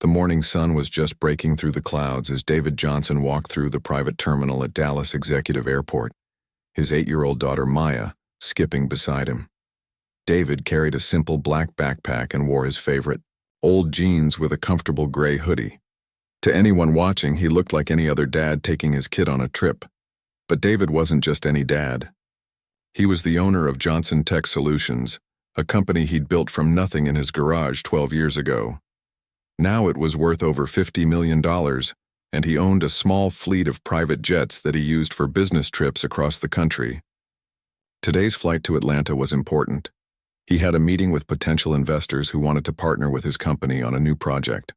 The morning sun was just breaking through the clouds as David Johnson walked through the private terminal at Dallas Executive Airport, his 8-year-old daughter Maya skipping beside him. David carried a simple black backpack and wore his favorite, old jeans with a comfortable gray hoodie. To anyone watching, he looked like any other dad taking his kid on a trip. But David wasn't just any dad. He was the owner of Johnson Tech Solutions, a company he'd built from nothing in his garage 12 years ago. Now it was worth over $50 million, and he owned a small fleet of private jets that he used for business trips across the country. Today's flight to Atlanta was important. He had a meeting with potential investors who wanted to partner with his company on a new project.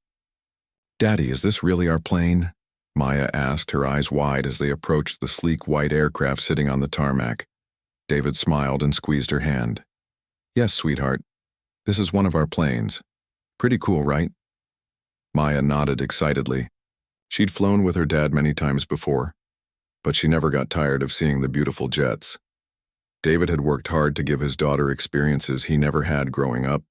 "Daddy, is this really our plane?" Maya asked, her eyes wide as they approached the sleek white aircraft sitting on the tarmac. David smiled and squeezed her hand. "Yes, sweetheart. This is one of our planes. Pretty cool, right?" Maya nodded excitedly. She'd flown with her dad many times before, but she never got tired of seeing the beautiful jets. David had worked hard to give his daughter experiences he never had growing up.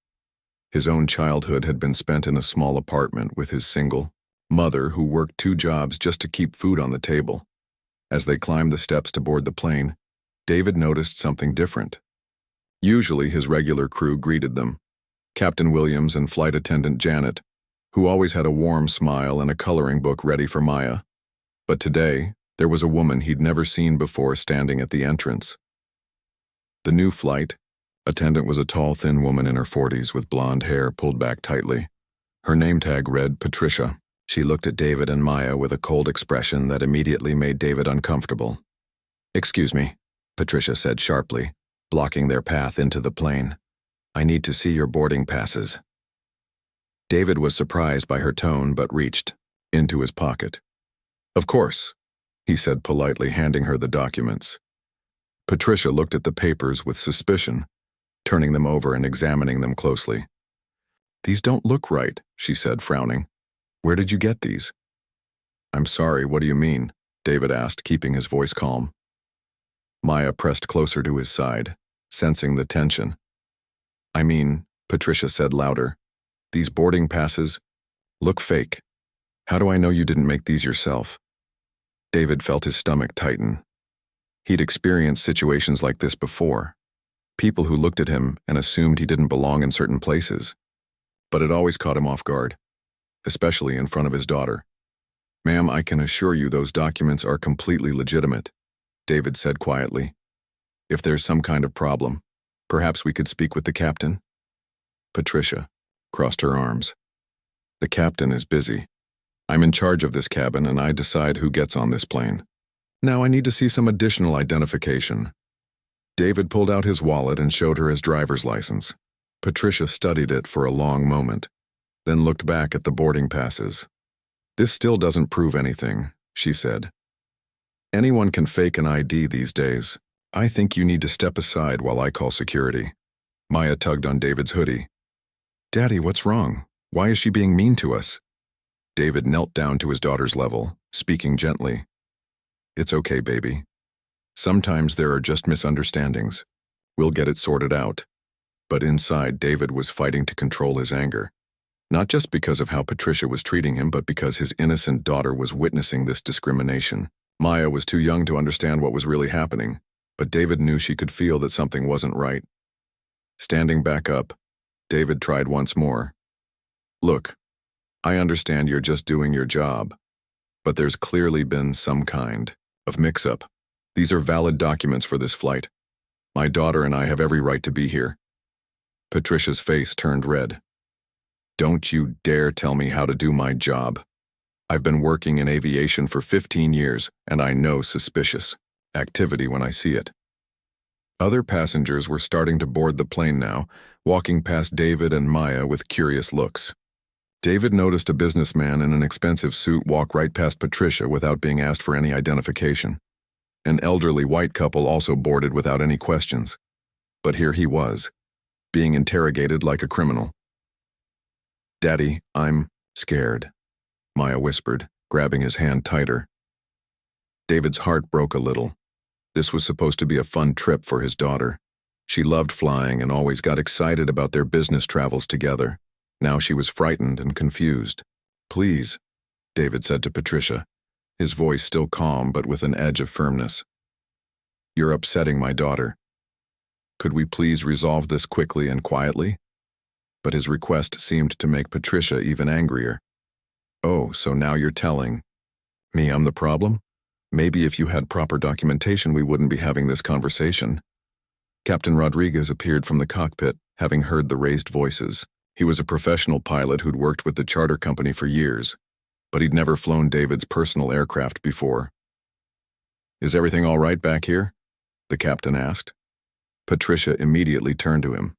His own childhood had been spent in a small apartment with his single mother who worked 2 jobs just to keep food on the table. As they climbed the steps to board the plane, David noticed something different. Usually his regular crew greeted them, Captain Williams and Flight Attendant Janet, who always had a warm smile and a coloring book ready for Maya. But today, there was a woman he'd never seen before standing at the entrance. The new flight attendant was a tall, thin woman in her 40s with blonde hair pulled back tightly. Her name tag read Patricia. She looked at David and Maya with a cold expression that immediately made David uncomfortable. "Excuse me," Patricia said sharply, blocking their path into the plane. "I need to see your boarding passes." David was surprised by her tone but reached into his pocket. "Of course," he said politely, handing her the documents. Patricia looked at the papers with suspicion, turning them over and examining them closely. "These don't look right," she said, frowning. "Where did you get these?" "I'm sorry, what do you mean?" David asked, keeping his voice calm. Maya pressed closer to his side, sensing the tension. "I mean," Patricia said louder, "these boarding passes look fake. How do I know you didn't make these yourself?" David felt his stomach tighten. He'd experienced situations like this before. People who looked at him and assumed he didn't belong in certain places. But it always caught him off guard, especially in front of his daughter. "Ma'am, I can assure you those documents are completely legitimate," David said quietly. "If there's some kind of problem, perhaps we could speak with the captain?" Patricia crossed her arms. "The captain is busy. I'm in charge of this cabin and I decide who gets on this plane. Now I need to see some additional identification." David pulled out his wallet and showed her his driver's license. Patricia studied it for a long moment, then looked back at the boarding passes. "This still doesn't prove anything," she said. "Anyone can fake an ID these days. I think you need to step aside while I call security." Maya tugged on David's hoodie. "Daddy, what's wrong? Why is she being mean to us?" David knelt down to his daughter's level, speaking gently. "It's okay, baby. Sometimes there are just misunderstandings. We'll get it sorted out." But inside, David was fighting to control his anger. Not just because of how Patricia was treating him, but because his innocent daughter was witnessing this discrimination. Maya was too young to understand what was really happening, but David knew she could feel that something wasn't right. Standing back up, David tried once more. "Look, I understand you're just doing your job, but there's clearly been some kind of mix-up. These are valid documents for this flight. My daughter and I have every right to be here." Patricia's face turned red. "Don't you dare tell me how to do my job. I've been working in aviation for 15 years, and I know suspicious activity when I see it." Other passengers were starting to board the plane now, walking past David and Maya with curious looks. David noticed a businessman in an expensive suit walk right past Patricia without being asked for any identification. An elderly white couple also boarded without any questions. But here he was, being interrogated like a criminal. "Daddy, I'm scared," Maya whispered, grabbing his hand tighter. David's heart broke a little. This was supposed to be a fun trip for his daughter. She loved flying and always got excited about their business travels together. Now she was frightened and confused. Please, David said to Patricia, his voice still calm but with an edge of firmness. You're upsetting my daughter. Could we please resolve this quickly and quietly? But his request seemed to make Patricia even angrier. Oh, so now you're telling me I'm the problem? Maybe if you had proper documentation we wouldn't be having this conversation. Captain Rodriguez appeared from the cockpit, having heard the raised voices. He was a professional pilot who'd worked with the charter company for years, but he'd never flown David's personal aircraft before. Is everything all right back here? The captain asked. Patricia immediately turned to him.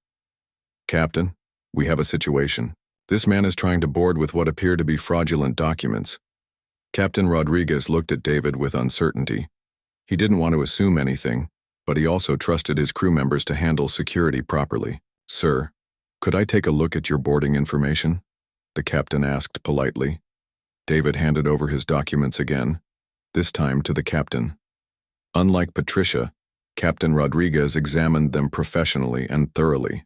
Captain, we have a situation. This man is trying to board with what appear to be fraudulent documents. Captain Rodriguez looked at David with uncertainty. He didn't want to assume anything, but he also trusted his crew members to handle security properly. Sir, could I take a look at your boarding information? The captain asked politely. David handed over his documents again, this time to the captain. Unlike Patricia, Captain Rodriguez examined them professionally and thoroughly.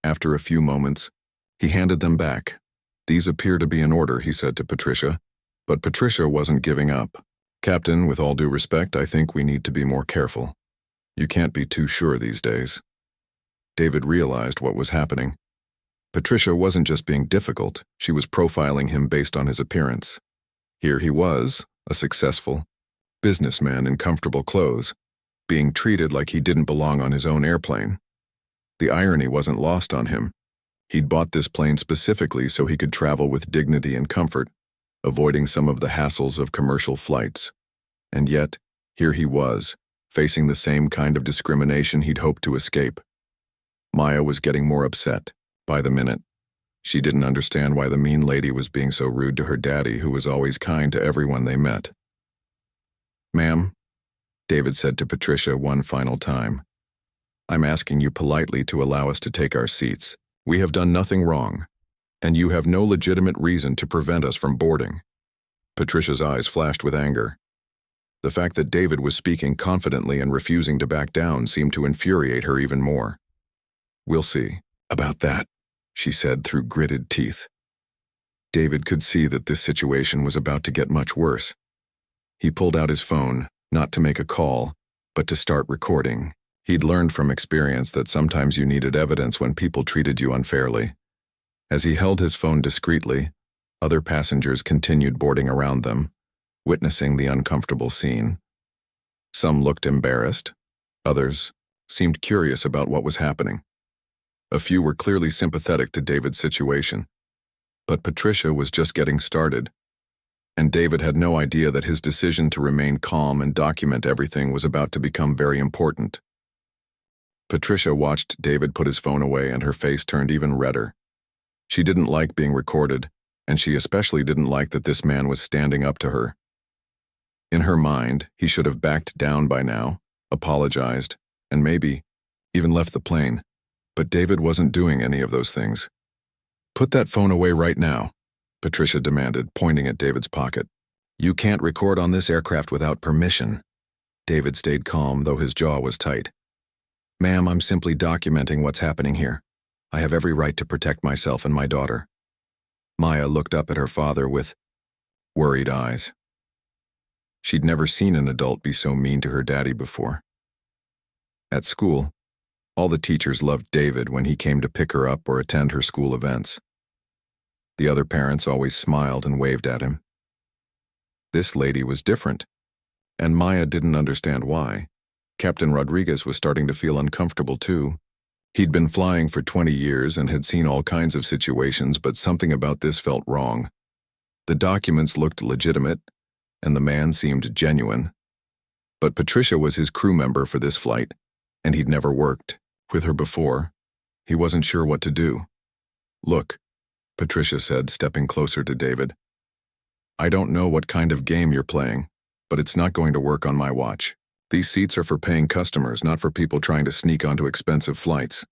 After a few moments, he handed them back. These appear to be in order, he said to Patricia, but Patricia wasn't giving up. Captain, with all due respect, I think we need to be more careful. You can't be too sure these days. David realized what was happening. Patricia wasn't just being difficult, she was profiling him based on his appearance. Here he was, a successful businessman in comfortable clothes, being treated like he didn't belong on his own airplane. The irony wasn't lost on him. He'd bought this plane specifically so he could travel with dignity and comfort, avoiding some of the hassles of commercial flights. And yet, here he was, facing the same kind of discrimination he'd hoped to escape. Maya was getting more upset, by the minute. She didn't understand why the mean lady was being so rude to her daddy, who was always kind to everyone they met. Ma'am, David said to Patricia one final time, I'm asking you politely to allow us to take our seats. We have done nothing wrong, and you have no legitimate reason to prevent us from boarding. Patricia's eyes flashed with anger. The fact that David was speaking confidently and refusing to back down seemed to infuriate her even more. We'll see about that, she said through gritted teeth. David could see that this situation was about to get much worse. He pulled out his phone, not to make a call, but to start recording. He'd learned from experience that sometimes you needed evidence when people treated you unfairly. As he held his phone discreetly, other passengers continued boarding around them, witnessing the uncomfortable scene. Some looked embarrassed, others seemed curious about what was happening. A few were clearly sympathetic to David's situation. But Patricia was just getting started, and David had no idea that his decision to remain calm and document everything was about to become very important. Patricia watched David put his phone away, and her face turned even redder. She didn't like being recorded, and she especially didn't like that this man was standing up to her. In her mind, he should have backed down by now, apologized, and maybe even left the plane. But David wasn't doing any of those things. Put that phone away right now, Patricia demanded, pointing at David's pocket. You can't record on this aircraft without permission. David stayed calm, though his jaw was tight. Ma'am, I'm simply documenting what's happening here. I have every right to protect myself and my daughter. Maya looked up at her father with worried eyes. She'd never seen an adult be so mean to her daddy before. At school, all the teachers loved David when he came to pick her up or attend her school events. The other parents always smiled and waved at him. This lady was different, and Maya didn't understand why. Captain Rodriguez was starting to feel uncomfortable too. He'd been flying for 20 years and had seen all kinds of situations, but something about this felt wrong. The documents looked legitimate, and the man seemed genuine. But Patricia was his crew member for this flight, and he'd never worked with her before. He wasn't sure what to do. Look, Patricia said, stepping closer to David. I don't know what kind of game you're playing, but it's not going to work on my watch. These seats are for paying customers, not for people trying to sneak onto expensive flights.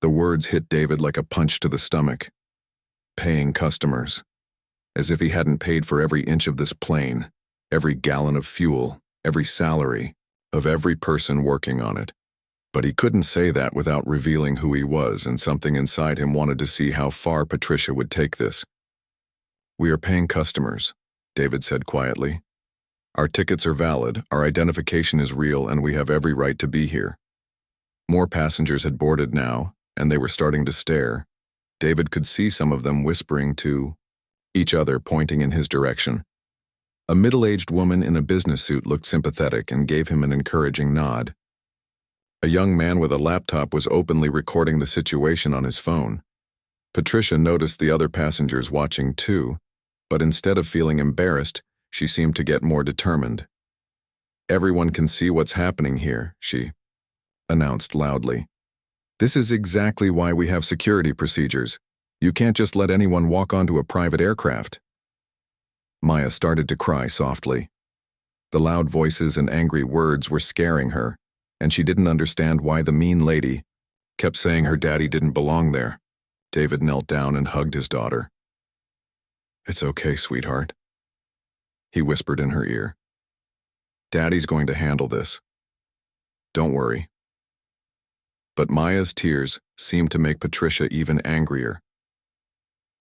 The words hit David like a punch to the stomach. Paying customers. As if he hadn't paid for every inch of this plane, every gallon of fuel, every salary of every person working on it. But he couldn't say that without revealing who he was, and something inside him wanted to see how far Patricia would take this. "We are paying customers," David said quietly. "Our tickets are valid, our identification is real, and we have every right to be here." More passengers had boarded now, and they were starting to stare. David could see some of them whispering to each other, pointing in his direction. A middle-aged woman in a business suit looked sympathetic and gave him an encouraging nod. A young man with a laptop was openly recording the situation on his phone. Patricia noticed the other passengers watching too, but instead of feeling embarrassed, she seemed to get more determined. "Everyone can see what's happening here," she announced loudly. "This is exactly why we have security procedures. You can't just let anyone walk onto a private aircraft." Maya started to cry softly. The loud voices and angry words were scaring her, and she didn't understand why the mean lady kept saying her daddy didn't belong there. David knelt down and hugged his daughter. "It's okay, sweetheart," he whispered in her ear. "Daddy's going to handle this. Don't worry." But Maya's tears seemed to make Patricia even angrier.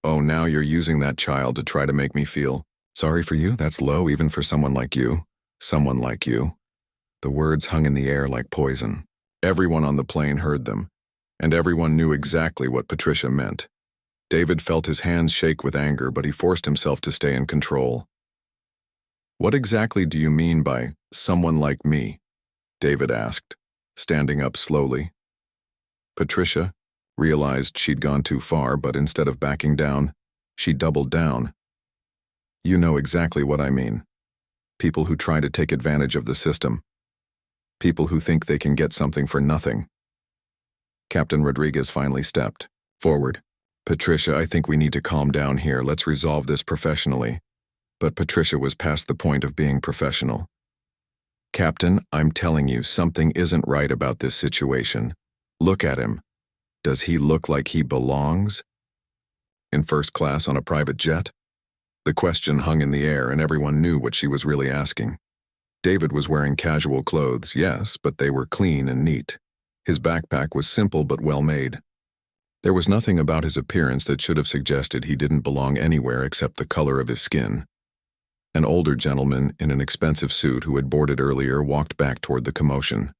"Oh, now you're using that child to try to make me feel sorry for you? That's low even for someone like you. Someone like you." The words hung in the air like poison. Everyone on the plane heard them, and everyone knew exactly what Patricia meant. David felt his hands shake with anger, but he forced himself to stay in control. "What exactly do you mean by someone like me?" David asked, standing up slowly. Patricia realized she'd gone too far, but instead of backing down, she doubled down. "You know exactly what I mean. People who try to take advantage of the system. People who think they can get something for nothing." Captain Rodriguez finally stepped forward. "Patricia, I think we need to calm down here. Let's resolve this professionally." But Patricia was past the point of being professional. "Captain, I'm telling you, something isn't right about this situation. Look at him. Does he look like he belongs in first class on a private jet?" The question hung in the air, and everyone knew what she was really asking. David was wearing casual clothes, yes, but they were clean and neat. His backpack was simple but well made. There was nothing about his appearance that should have suggested he didn't belong anywhere except the color of his skin. An older gentleman in an expensive suit who had boarded earlier walked back toward the commotion.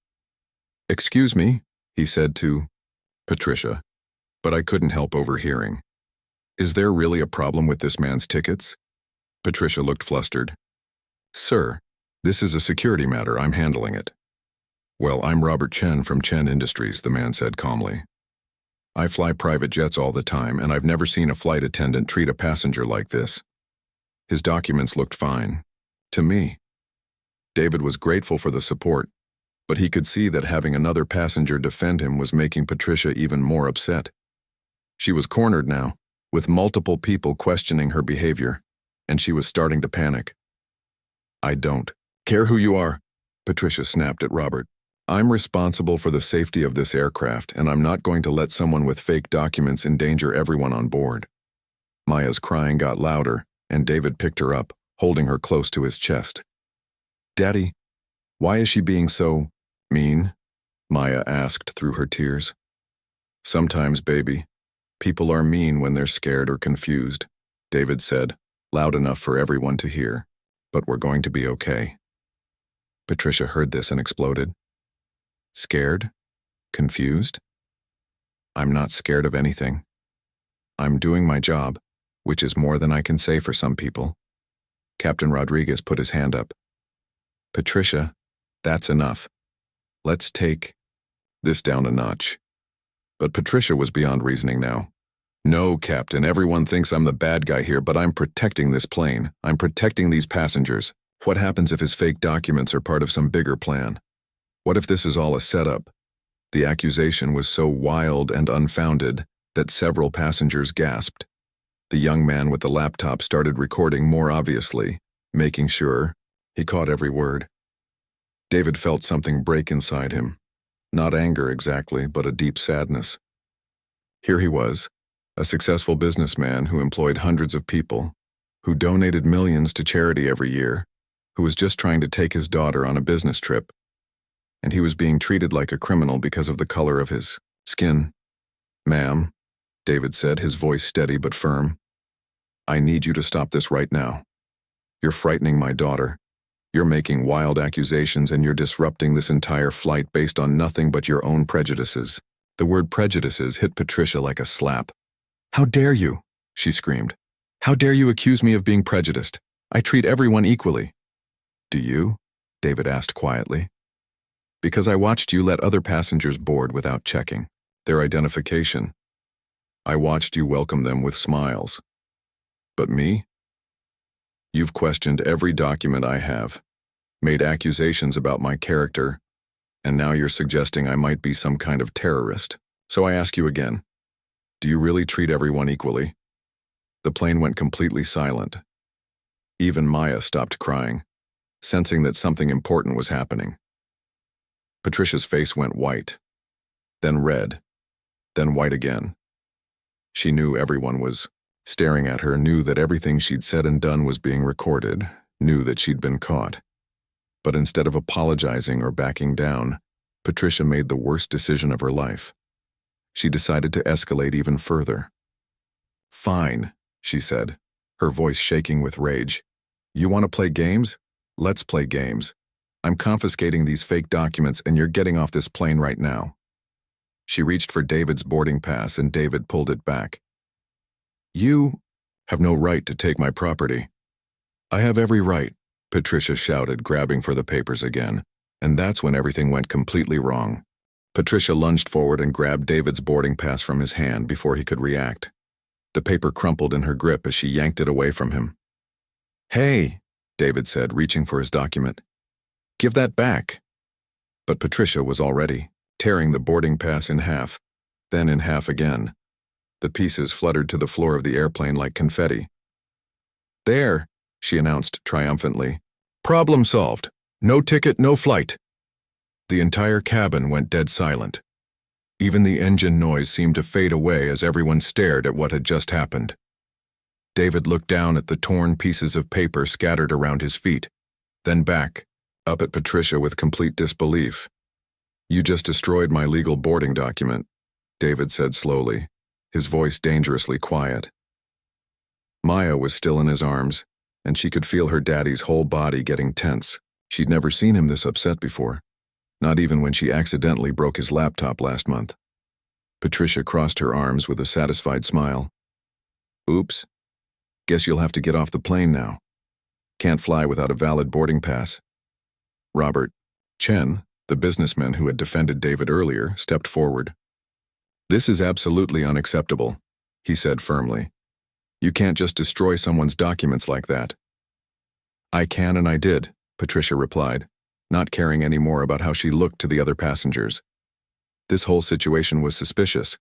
"Excuse me," he said to Patricia, but I couldn't help overhearing. "Is there really a problem with this man's tickets?" Patricia looked flustered. "Sir, this is a security matter. I'm handling it." "Well, I'm Robert Chen from Chen Industries," the man said calmly. "I fly private jets all the time, and I've never seen a flight attendant treat a passenger like this." His documents looked fine. To me. David was grateful for the support, but he could see that having another passenger defend him was making Patricia even more upset. She was cornered now, with multiple people questioning her behavior, and she was starting to panic. "I don't care who you are," Patricia snapped at Robert. "I'm responsible for the safety of this aircraft, and I'm not going to let someone with fake documents endanger everyone on board." Maya's crying got louder, and David picked her up, holding her close to his chest. "Daddy, why is she being so mean?" Maya asked through her tears. "Sometimes, baby, people are mean when they're scared or confused," David said, loud enough for everyone to hear. "But we're going to be okay." Patricia heard this and exploded. "Scared? Confused? I'm not scared of anything. I'm doing my job, which is more than I can say for some people." Captain Rodriguez put his hand up. "Patricia, that's enough. Let's take this down a notch." But Patricia was beyond reasoning now. "No, Captain, everyone thinks I'm the bad guy here, but I'm protecting this plane. I'm protecting these passengers. What happens if his fake documents are part of some bigger plan? What if this is all a setup?" The accusation was so wild and unfounded that several passengers gasped. The young man with the laptop started recording more obviously, making sure he caught every word. David felt something break inside him. Not anger exactly, but a deep sadness. Here he was, a successful businessman who employed hundreds of people, who donated millions to charity every year, who was just trying to take his daughter on a business trip, and he was being treated like a criminal because of the color of his skin. "Ma'am," David said, his voice steady but firm, I need you to stop this right now. You're frightening my daughter. You're making wild accusations and you're disrupting this entire flight based on nothing but your own prejudices." The word prejudices hit Patricia like a slap. "How dare you?" she screamed. "How dare you accuse me of being prejudiced? I treat everyone equally." "Do you?" David asked quietly. "Because I watched you let other passengers board without checking their identification. I watched you welcome them with smiles. But me? You've questioned every document I have, made accusations about my character, and now you're suggesting I might be some kind of terrorist. So I ask you again, do you really treat everyone equally?" The plane went completely silent. Even Maya stopped crying, sensing that something important was happening. Patricia's face went white, then red, then white again. She knew everyone was staring at her, knew that everything she'd said and done was being recorded, knew that she'd been caught. But instead of apologizing or backing down, Patricia made the worst decision of her life. She decided to escalate even further. "Fine," she said, her voice shaking with rage. "You want to play games? Let's play games. I'm confiscating these fake documents and you're getting off this plane right now." She reached for David's boarding pass and David pulled it back. "You have no right to take my property." "I have every right," Patricia shouted, grabbing for the papers again, and that's when everything went completely wrong. Patricia lunged forward and grabbed David's boarding pass from his hand before he could react. The paper crumpled in her grip as she yanked it away from him. "Hey," David said, reaching for his document. "Give that back." But Patricia was already tearing the boarding pass in half, then in half again. The pieces fluttered to the floor of the airplane like confetti. "There," she announced triumphantly. "Problem solved. No ticket, no flight." The entire cabin went dead silent. Even the engine noise seemed to fade away as everyone stared at what had just happened. David looked down at the torn pieces of paper scattered around his feet, then back, up at Patricia with complete disbelief. "You just destroyed my legal boarding document," David said slowly, his voice dangerously quiet. Maya was still in his arms, and she could feel her daddy's whole body getting tense. She'd never seen him this upset before, not even when she accidentally broke his laptop last month. Patricia crossed her arms with a satisfied smile. "Oops. Guess you'll have to get off the plane now. Can't fly without a valid boarding pass." Robert Chen, the businessman who had defended David earlier, stepped forward. "This is absolutely unacceptable," he said firmly. "You can't just destroy someone's documents like that." "I can and I did," Patricia replied, not caring any more about how she looked to the other passengers. This whole situation was suspicious.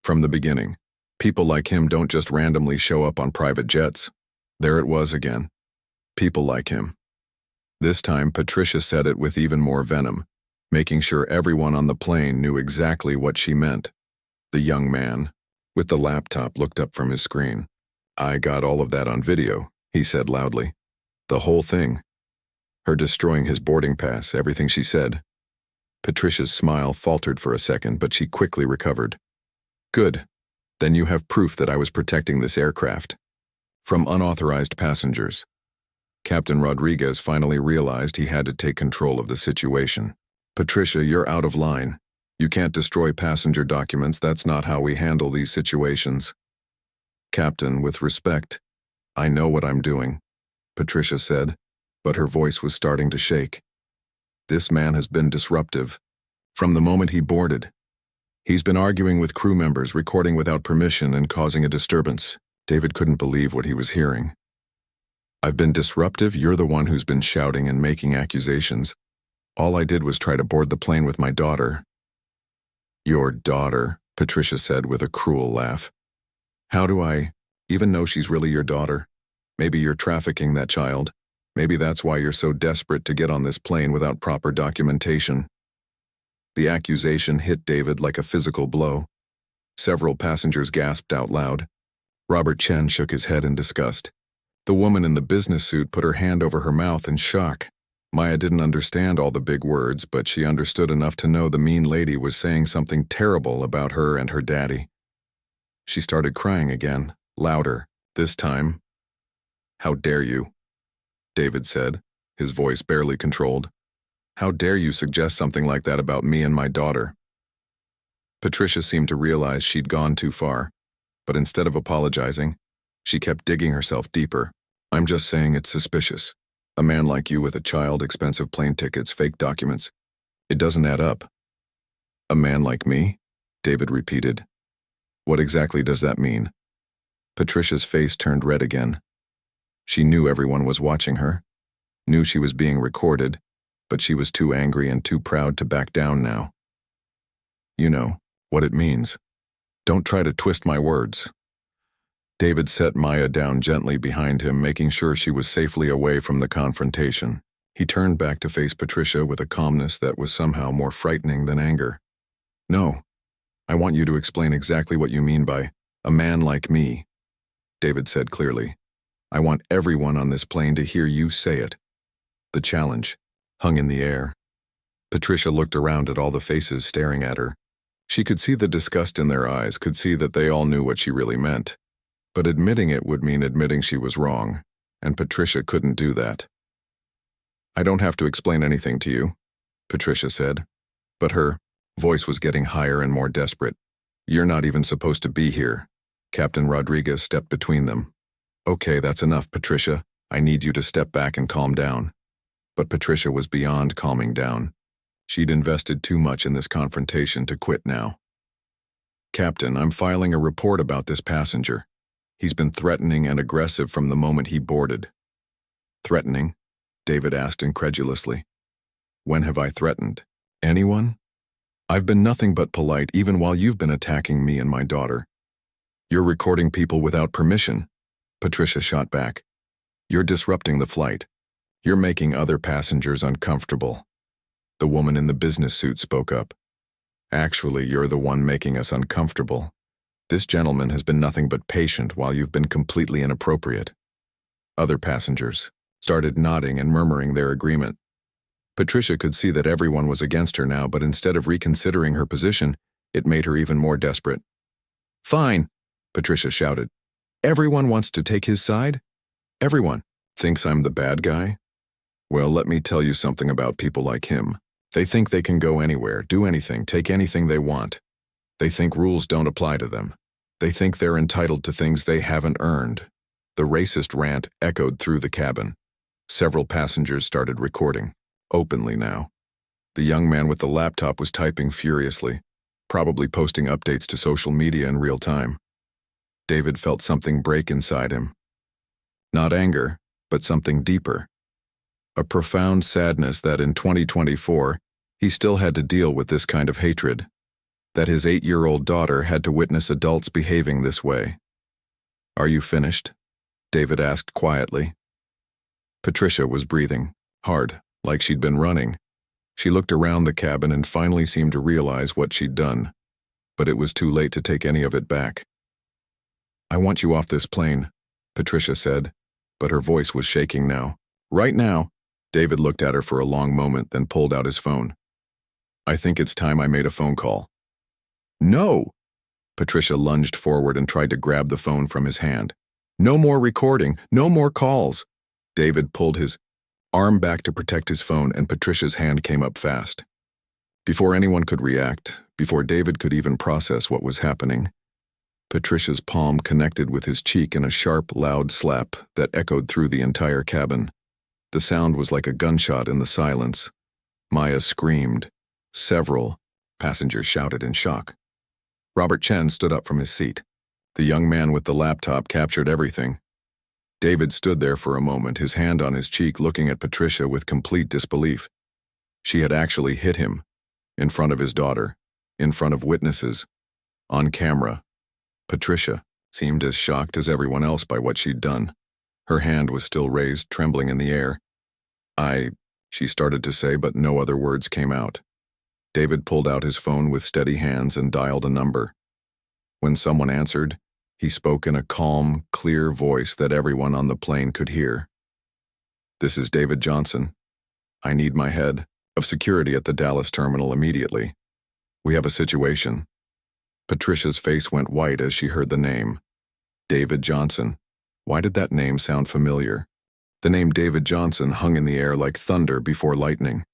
From the beginning, people like him don't just randomly show up on private jets. There it was again. People like him. This time, Patricia said it with even more venom, making sure everyone on the plane knew exactly what she meant. The young man, with the laptop, looked up from his screen. "I got all of that on video," he said loudly. "The whole thing. Her destroying his boarding pass, everything she said." Patricia's smile faltered for a second, but she quickly recovered. "Good. Then you have proof that I was protecting this aircraft from unauthorized passengers." Captain Rodriguez finally realized he had to take control of the situation. "Patricia, you're out of line. You can't destroy passenger documents. That's not how we handle these situations." "Captain, with respect, I know what I'm doing," Patricia said, but her voice was starting to shake. "This man has been disruptive. From the moment he boarded, he's been arguing with crew members, recording without permission, and causing a disturbance." David couldn't believe what he was hearing. "I've been disruptive? You're the one who's been shouting and making accusations. All I did was try to board the plane with my daughter." "Your daughter," Patricia said with a cruel laugh. "How do I even know she's really your daughter? Maybe you're trafficking that child. Maybe that's why you're so desperate to get on this plane without proper documentation." The accusation hit David like a physical blow. Several passengers gasped out loud. Robert Chen shook his head in disgust. The woman in the business suit put her hand over her mouth in shock. Maya didn't understand all the big words, but she understood enough to know the mean lady was saying something terrible about her and her daddy. She started crying again, louder. This time, "How dare you?" David said, his voice barely controlled. "How dare you suggest something like that about me and my daughter?" Patricia seemed to realize she'd gone too far, but instead of apologizing, she kept digging herself deeper. "I'm just saying it's suspicious. A man like you with a child, expensive plane tickets, fake documents. It doesn't add up." "A man like me?" David repeated. "What exactly does that mean?" Patricia's face turned red again. She knew everyone was watching her, knew she was being recorded, but she was too angry and too proud to back down now. "You know what it means. Don't try to twist my words." David set Maya down gently behind him, making sure she was safely away from the confrontation. He turned back to face Patricia with a calmness that was somehow more frightening than anger. "No, I want you to explain exactly what you mean by a man like me," David said clearly. "I want everyone on this plane to hear you say it." The challenge hung in the air. Patricia looked around at all the faces staring at her. She could see the disgust in their eyes, could see that they all knew what she really meant. But admitting it would mean admitting she was wrong, and Patricia couldn't do that. "I don't have to explain anything to you," Patricia said, but her voice was getting higher and more desperate. "You're not even supposed to be here." Captain Rodriguez stepped between them. "Okay, that's enough, Patricia. I need you to step back and calm down." But Patricia was beyond calming down. She'd invested too much in this confrontation to quit now. "Captain, I'm filing a report about this passenger. He's been threatening and aggressive from the moment he boarded." "Threatening?" David asked incredulously. "When have I threatened? Anyone? I've been nothing but polite even while you've been attacking me and my daughter." "You're recording people without permission," Patricia shot back. "You're disrupting the flight. You're making other passengers uncomfortable." The woman in the business suit spoke up. "Actually, you're the one making us uncomfortable. This gentleman has been nothing but patient while you've been completely inappropriate." Other passengers started nodding and murmuring their agreement. Patricia could see that everyone was against her now, but instead of reconsidering her position, it made her even more desperate. "Fine," Patricia shouted. "Everyone wants to take his side? Everyone thinks I'm the bad guy? Well, let me tell you something about people like him. They think they can go anywhere, do anything, take anything they want. They think rules don't apply to them. They think they're entitled to things they haven't earned." The racist rant echoed through the cabin. Several passengers started recording, openly now. The young man with the laptop was typing furiously, probably posting updates to social media in real time. David felt something break inside him. Not anger, but something deeper. A profound sadness that in 2024, he still had to deal with this kind of hatred. That his 8-year-old daughter had to witness adults behaving this way. "Are you finished?" David asked quietly. Patricia was breathing hard, like she'd been running. She looked around the cabin and finally seemed to realize what she'd done, but it was too late to take any of it back. "I want you off this plane," Patricia said, but her voice was shaking now. "Right now." David looked at her for a long moment, then pulled out his phone. "I think it's time I made a phone call." "No!" Patricia lunged forward and tried to grab the phone from his hand. "No more recording, no more calls." David pulled his arm back to protect his phone, and Patricia's hand came up fast. Before anyone could react, before David could even process what was happening, Patricia's palm connected with his cheek in a sharp, loud slap that echoed through the entire cabin. The sound was like a gunshot in the silence. Maya screamed. Several passengers shouted in shock. Robert Chen stood up from his seat. The young man with the laptop captured everything. David stood there for a moment, his hand on his cheek, looking at Patricia with complete disbelief. She had actually hit him, in front of his daughter, in front of witnesses, on camera. Patricia seemed as shocked as everyone else by what she'd done. Her hand was still raised, trembling in the air. She started to say, but no other words came out. David pulled out his phone with steady hands and dialed a number. When someone answered, he spoke in a calm, clear voice that everyone on the plane could hear. "This is David Johnson. I need my head of security at the Dallas terminal immediately. We have a situation." Patricia's face went white as she heard the name. David Johnson. Why did that name sound familiar? The name David Johnson hung in the air like thunder before lightning.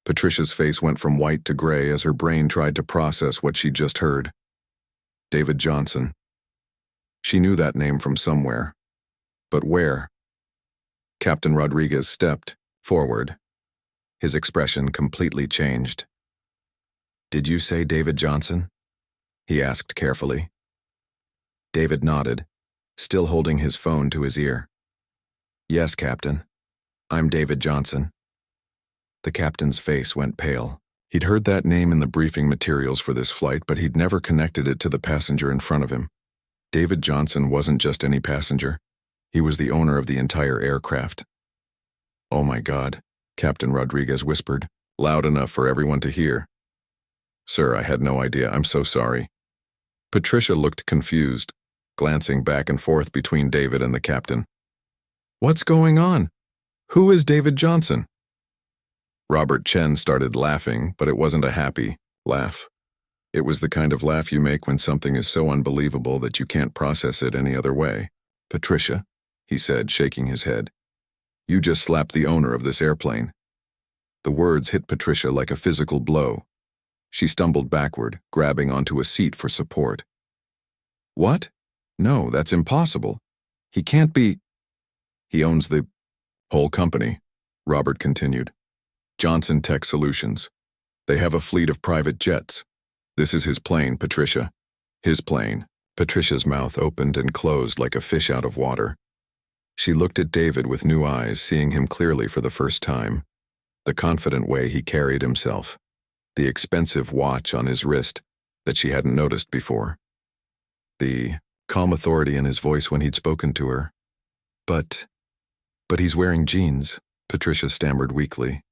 Patricia's face went from white to gray as her brain tried to process what she'd just heard. David Johnson. She knew that name from somewhere. But where? Captain Rodriguez stepped forward. His expression completely changed. "Did you say David Johnson?" he asked carefully. David nodded, still holding his phone to his ear. "Yes, Captain. I'm David Johnson." The captain's face went pale. He'd heard that name in the briefing materials for this flight, but he'd never connected it to the passenger in front of him. David Johnson wasn't just any passenger. He was the owner of the entire aircraft. "Oh my God," Captain Rodriguez whispered, loud enough for everyone to hear. "Sir, I had no idea. I'm so sorry." Patricia looked confused, glancing back and forth between David and the captain. "What's going on? Who is David Johnson?" Robert Chen started laughing, but it wasn't a happy laugh. It was the kind of laugh you make when something is so unbelievable that you can't process it any other way. "Patricia," he said, shaking his head, "you just slapped the owner of this airplane." The words hit Patricia like a physical blow. She stumbled backward, grabbing onto a seat for support. "What? No, that's impossible. He can't be—" "He owns the whole company," Robert continued. "Johnson Tech Solutions. They have a fleet of private jets. This is his plane, Patricia. His plane." Patricia's mouth opened and closed like a fish out of water. She looked at David with new eyes, seeing him clearly for the first time. The confident way he carried himself. The expensive watch on his wrist that she hadn't noticed before. The calm authority in his voice when he'd spoken to her. But he's wearing jeans," Patricia stammered weakly.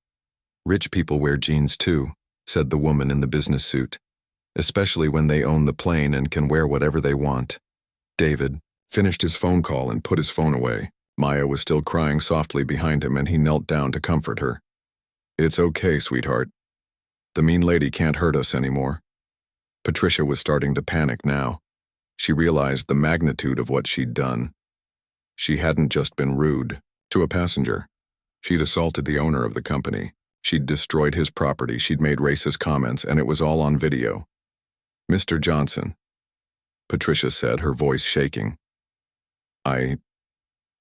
"Rich people wear jeans too," said the woman in the business suit, "especially when they own the plane and can wear whatever they want." David finished his phone call and put his phone away. Maya was still crying softly behind him, and he knelt down to comfort her. "It's okay, sweetheart. The mean lady can't hurt us anymore." Patricia was starting to panic now. She realized the magnitude of what she'd done. She hadn't just been rude to a passenger. She'd assaulted the owner of the company. She'd destroyed his property. She'd made racist comments, and it was all on video. "Mr. Johnson," Patricia said, her voice shaking. I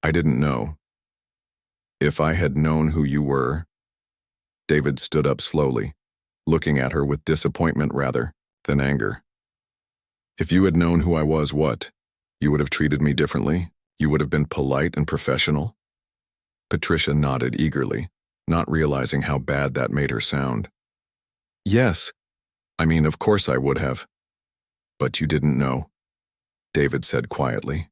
didn't know. If I had known who you were." David stood up slowly, looking at her with disappointment rather than anger. "If you had known who I was, what? You would have treated me differently? You would have been polite and professional?" Patricia nodded eagerly, not realizing how bad that made her sound. "Yes. I mean, of course I would have." "But you didn't know," David said quietly.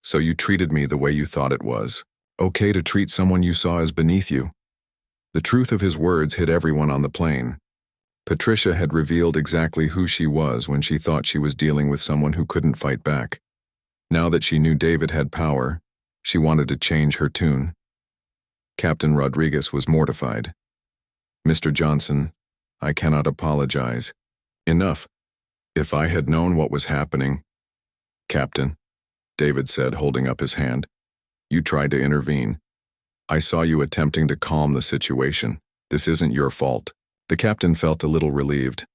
"So you treated me the way you thought it was. Okay to treat someone you saw as beneath you." The truth of his words hit everyone on the plane. Patricia had revealed exactly who she was when she thought she was dealing with someone who couldn't fight back. Now that she knew David had power, she wanted to change her tune. Captain Rodriguez was mortified. "Mr. Johnson, I cannot apologize. Enough. If I had known what was happening—" "Captain," David said, holding up his hand, "you tried to intervene. I saw you attempting to calm the situation. This isn't your fault." The captain felt a little relieved,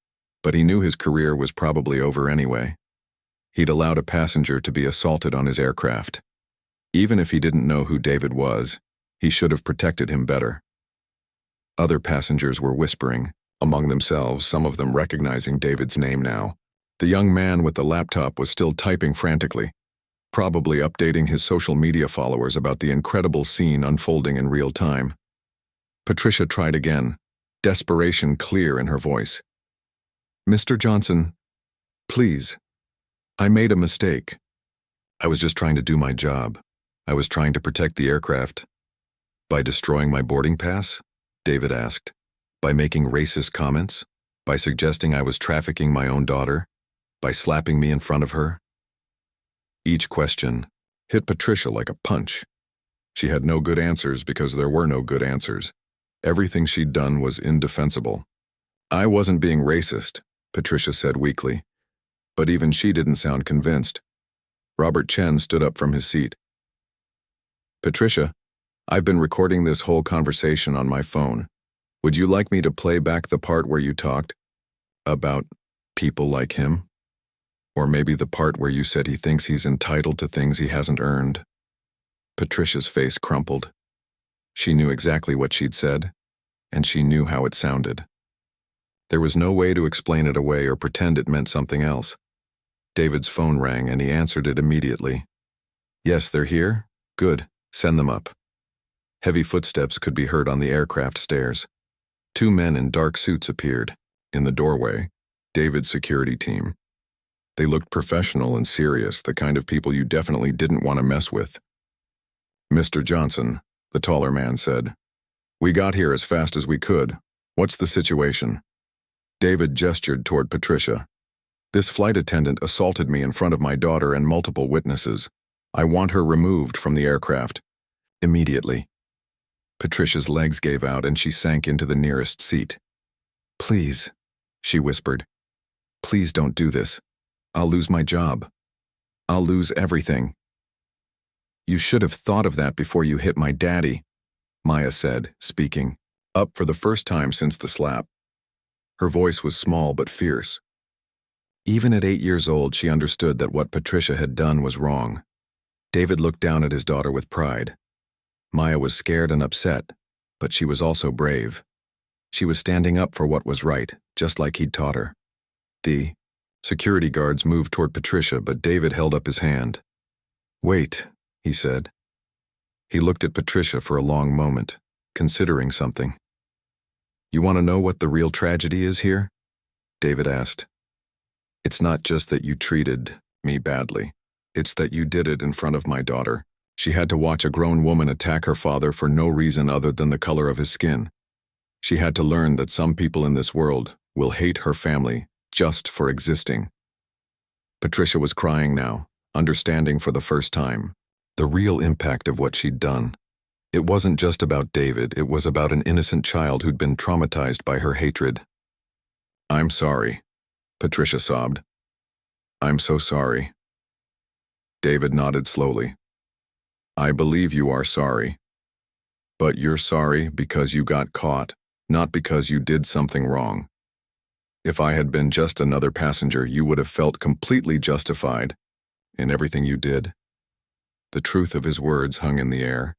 but he knew his career was probably over anyway. He'd allowed a passenger to be assaulted on his aircraft. Even if he didn't know who David was, he should have protected him better. Other passengers were whispering among themselves, some of them recognizing David's name now. The young man with the laptop was still typing frantically, probably updating his social media followers about the incredible scene unfolding in real time. Patricia tried again, desperation clear in her voice. "Mr. Johnson, please. I made a mistake. I was just trying to do my job. I was trying to protect the aircraft." "By destroying my boarding pass?" David asked. "By making racist comments? By suggesting I was trafficking my own daughter? By slapping me in front of her?" Each question hit Patricia like a punch. She had no good answers because there were no good answers. Everything she'd done was indefensible. "I wasn't being racist," Patricia said weakly. But even she didn't sound convinced. Robert Chen stood up from his seat. Patricia, I've been recording this whole conversation on my phone. Would you like me to play back the part where you talked about people like him? Or maybe the part where you said he thinks he's entitled to things he hasn't earned? Patricia's face crumpled. She knew exactly what she'd said, and she knew how it sounded. There was no way to explain it away or pretend it meant something else. David's phone rang and he answered it immediately. Yes, they're here? Good. Send them up. Heavy footsteps could be heard on the aircraft stairs. 2 men in dark suits appeared. In the doorway, David's security team. They looked professional and serious, the kind of people you definitely didn't want to mess with. Mr. Johnson, the taller man said, "We got here as fast as we could. What's the situation?" David gestured toward Patricia. "This flight attendant assaulted me in front of my daughter and multiple witnesses. I want her removed from the aircraft. Immediately." Patricia's legs gave out and she sank into the nearest seat. "Please," she whispered. "Please don't do this. I'll lose my job. I'll lose everything." "You should have thought of that before you hit my daddy," Maya said, speaking, up for the first time since the slap. Her voice was small but fierce. Even at 8 years old, she understood that what Patricia had done was wrong. David looked down at his daughter with pride. Maya was scared and upset, but she was also brave. She was standing up for what was right, just like he'd taught her. The security guards moved toward Patricia, but David held up his hand. "Wait," he said. He looked at Patricia for a long moment, considering something. "You want to know what the real tragedy is here?" David asked. "It's not just that you treated me badly. It's that you did it in front of my daughter. She had to watch a grown woman attack her father for no reason other than the color of his skin. She had to learn that some people in this world will hate her family just for existing." Patricia was crying now, understanding for the first time the real impact of what she'd done. It wasn't just about David, it was about an innocent child who'd been traumatized by her hatred. "I'm sorry," Patricia sobbed. "I'm so sorry." David nodded slowly. "I believe you are sorry. But you're sorry because you got caught, not because you did something wrong. If I had been just another passenger, you would have felt completely justified in everything you did." The truth of his words hung in the air.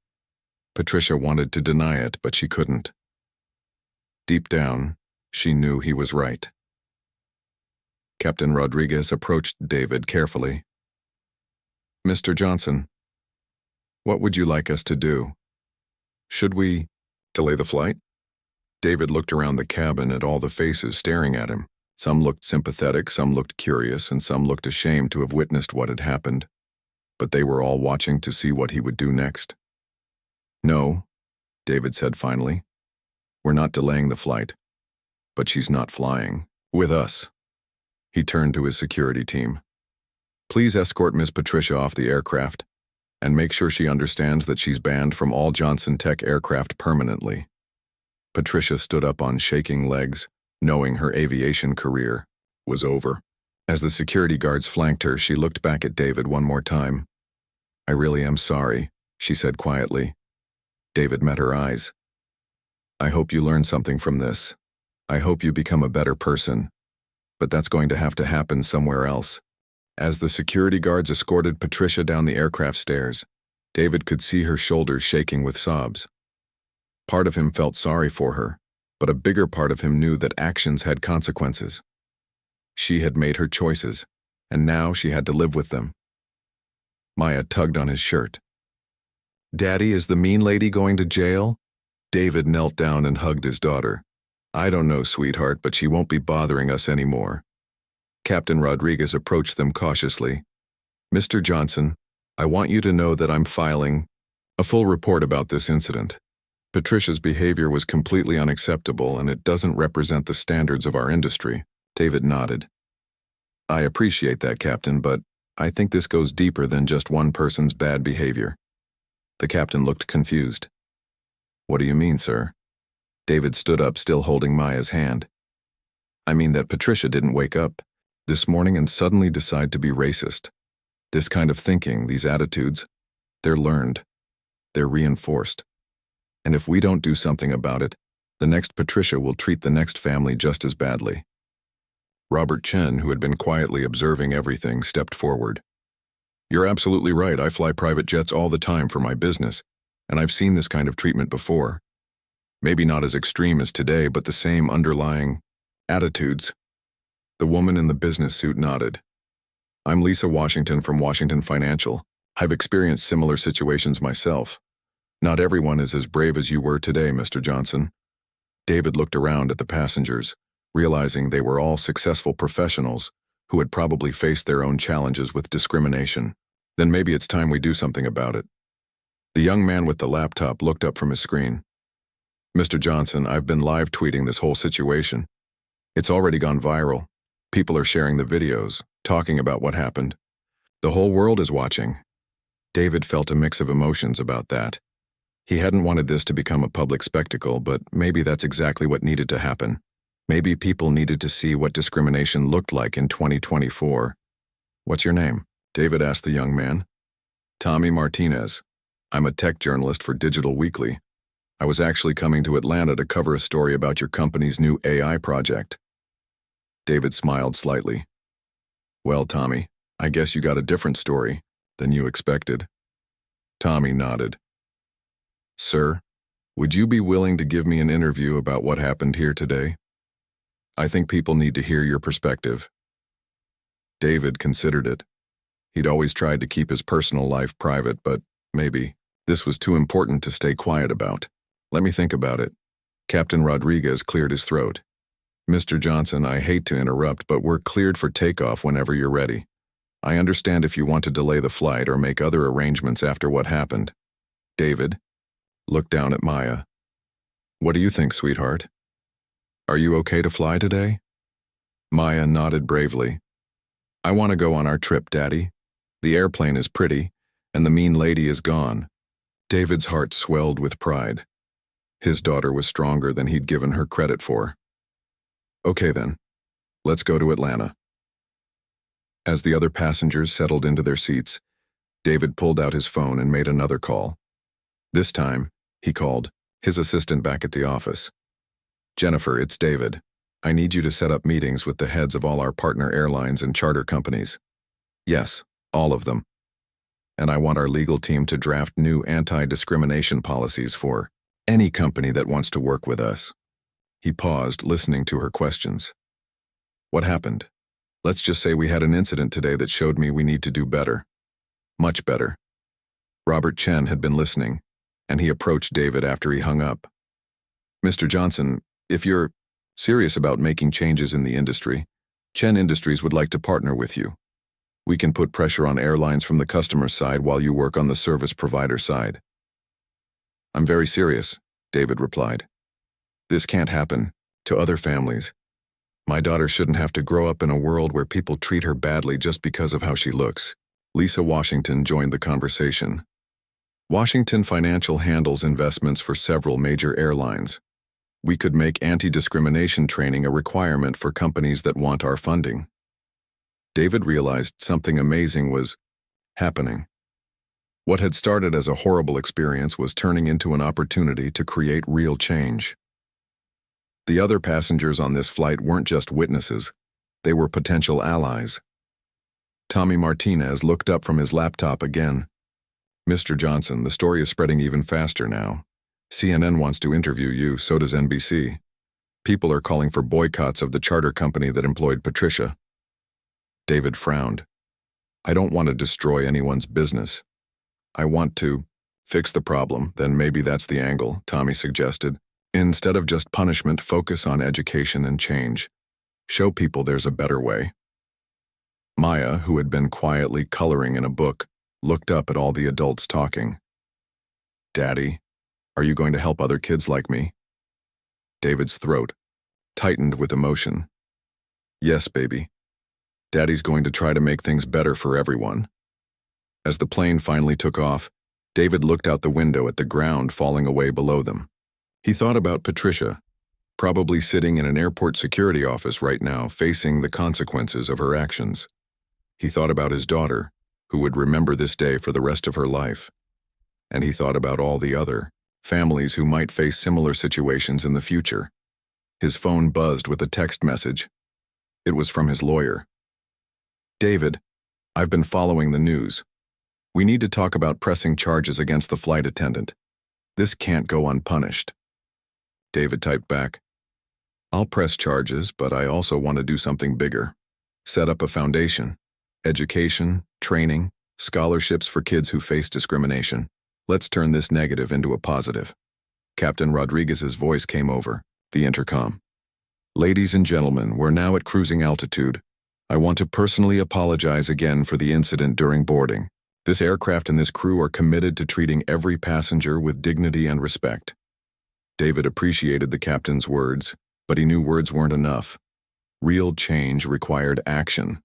Patricia wanted to deny it, but she couldn't. Deep down, she knew he was right. Captain Rodriguez approached David carefully. "Mr. Johnson, what would you like us to do? Should we delay the flight?" David looked around the cabin at all the faces staring at him. Some looked sympathetic, some looked curious, and some looked ashamed to have witnessed what had happened. But they were all watching to see what he would do next. "No," David said finally. "We're not delaying the flight. But she's not flying with us." He turned to his security team. "Please escort Miss Patricia off the aircraft, and make sure she understands that she's banned from all Johnson Tech aircraft permanently." Patricia stood up on shaking legs, knowing her aviation career was over. As the security guards flanked her, she looked back at David one more time. "I really am sorry," she said quietly. David met her eyes. "I hope you learn something from this. I hope you become a better person. But that's going to have to happen somewhere else." As the security guards escorted Patricia down the aircraft stairs, David could see her shoulders shaking with sobs. Part of him felt sorry for her, but a bigger part of him knew that actions had consequences. She had made her choices, and now she had to live with them. Maya tugged on his shirt. "Daddy, is the mean lady going to jail?" David knelt down and hugged his daughter. "I don't know, sweetheart, but she won't be bothering us anymore." Captain Rodriguez approached them cautiously. "Mr. Johnson, I want you to know that I'm filing a full report about this incident. Patricia's behavior was completely unacceptable, and it doesn't represent the standards of our industry." David nodded. "I appreciate that, Captain, but I think this goes deeper than just one person's bad behavior." The captain looked confused. "What do you mean, sir?" David stood up, still holding Maya's hand. "I mean that Patricia didn't wake up this morning and suddenly decide to be racist. This kind of thinking, these attitudes, they're learned. They're reinforced. And if we don't do something about it, the next Patricia will treat the next family just as badly. Robert Chen, who had been quietly observing everything, stepped forward. You're absolutely right. I fly private jets all the time for my business, and I've seen this kind of treatment before. Maybe not as extreme as today, but the same underlying attitudes. The woman in the business suit nodded. I'm Lisa Washington from Washington Financial. I've experienced similar situations myself. Not everyone is as brave as you were today, Mr. Johnson. David looked around at the passengers, realizing they were all successful professionals who had probably faced their own challenges with discrimination. Then maybe it's time we do something about it. The young man with the laptop looked up from his screen. Mr. Johnson, I've been live tweeting this whole situation. It's already gone viral. People are sharing the videos, talking about what happened. The whole world is watching. David felt a mix of emotions about that. He hadn't wanted this to become a public spectacle, but maybe that's exactly what needed to happen. Maybe people needed to see what discrimination looked like in 2024. What's your name? David asked the young man. Tommy Martinez. I'm a tech journalist for Digital Weekly. I was actually coming to Atlanta to cover a story about your company's new AI project. David smiled slightly. Well, Tommy, I guess you got a different story than you expected. Tommy nodded. Sir, would you be willing to give me an interview about what happened here today? I think people need to hear your perspective. David considered it. He'd always tried to keep his personal life private, but maybe this was too important to stay quiet about. Let me think about it. Captain Rodriguez cleared his throat. Mr. Johnson, I hate to interrupt, but we're cleared for takeoff whenever you're ready. I understand if you want to delay the flight or make other arrangements after what happened. David looked down at Maya. What do you think, sweetheart? Are you okay to fly today? Maya nodded bravely. I want to go on our trip, Daddy. The airplane is pretty, and the mean lady is gone. David's heart swelled with pride. His daughter was stronger than he'd given her credit for. Okay then, let's go to Atlanta. As the other passengers settled into their seats, David pulled out his phone and made another call. This time, he called his assistant back at the office. Jennifer, it's David. I need you to set up meetings with the heads of all our partner airlines and charter companies. Yes, all of them. And I want our legal team to draft new anti-discrimination policies for any company that wants to work with us. He paused, listening to her questions. What happened? Let's just say we had an incident today that showed me we need to do better. Much better. Robert Chen had been listening, and he approached David after he hung up. Mr. Johnson, if you're serious about making changes in the industry, Chen Industries would like to partner with you. We can put pressure on airlines from the customer side while you work on the service provider side. I'm very serious, David replied. This can't happen to other families. My daughter shouldn't have to grow up in a world where people treat her badly just because of how she looks. Lisa Washington joined the conversation. Washington Financial handles investments for several major airlines. We could make anti-discrimination training a requirement for companies that want our funding. David realized something amazing was happening. What had started as a horrible experience was turning into an opportunity to create real change. The other passengers on this flight weren't just witnesses, they were potential allies. Tommy Martinez looked up from his laptop again. Mr. Johnson, the story is spreading even faster now. CNN wants to interview you, so does NBC. People are calling for boycotts of the charter company that employed Patricia. David frowned. I don't want to destroy anyone's business. I want to fix the problem, then maybe that's the angle, Tommy suggested. Instead of just punishment, focus on education and change. Show people there's a better way. Maya, who had been quietly coloring in a book, looked up at all the adults talking. Daddy, are you going to help other kids like me? David's throat tightened with emotion. Yes, baby. Daddy's going to try to make things better for everyone. As the plane finally took off, David looked out the window at the ground falling away below them. He thought about Patricia, probably sitting in an airport security office right now, facing the consequences of her actions. He thought about his daughter, who would remember this day for the rest of her life. and he thought about all the other families who might face similar situations in the future. His phone buzzed with a text message. It was from his lawyer. "David, I've been following the news. We need to talk about pressing charges against the flight attendant. This can't go unpunished." David typed back, "I'll press charges, but I also want to do something bigger. Set up a foundation. Education, training, scholarships for kids who face discrimination. Let's turn this negative into a positive." Captain Rodriguez's voice came over the intercom. "Ladies and gentlemen, we're now at cruising altitude. I want to personally apologize again for the incident during boarding. This aircraft and this crew are committed to treating every passenger with dignity and respect." David appreciated the captain's words, but he knew words weren't enough. Real change required action.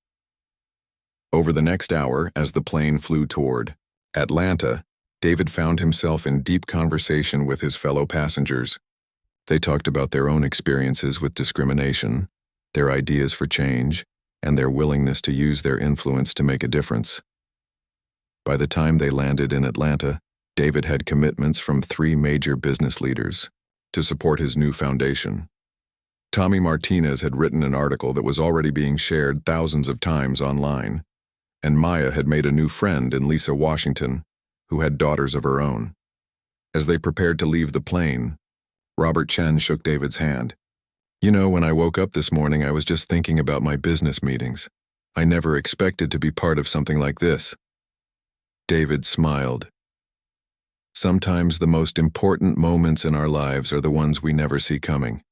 Over the next hour, as the plane flew toward Atlanta, David found himself in deep conversation with his fellow passengers. They talked about their own experiences with discrimination, their ideas for change, and their willingness to use their influence to make a difference. By the time they landed in Atlanta, David had commitments from 3 major business leaders to support his new foundation. Tommy Martinez had written an article that was already being shared thousands of times online, and Maya had made a new friend in Lisa Washington, who had daughters of her own. As they prepared to leave the plane, Robert Chen shook David's hand. "You know, when I woke up this morning, I was just thinking about my business meetings. I never expected to be part of something like this." David smiled. Sometimes the most important moments in our lives are the ones we never see coming.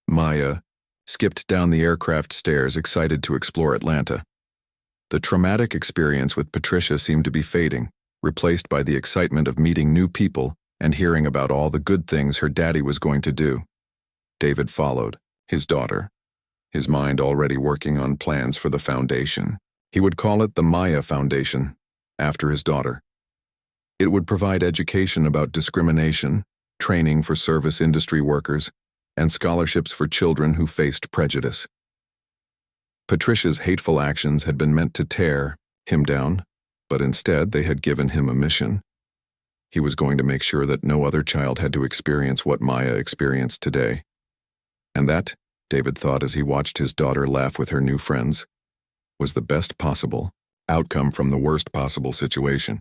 Maya skipped down the aircraft stairs, excited to explore Atlanta. The traumatic experience with Patricia seemed to be fading, replaced by the excitement of meeting new people and hearing about all the good things her daddy was going to do. David followed, his daughter, his mind already working on plans for the foundation. He would call it the Maya Foundation, after his daughter. It would provide education about discrimination, training for service industry workers, and scholarships for children who faced prejudice. Patricia's hateful actions had been meant to tear him down, but instead they had given him a mission. He was going to make sure that no other child had to experience what Maya experienced today. And that, David thought as he watched his daughter laugh with her new friends, was the best possible outcome from the worst possible situation.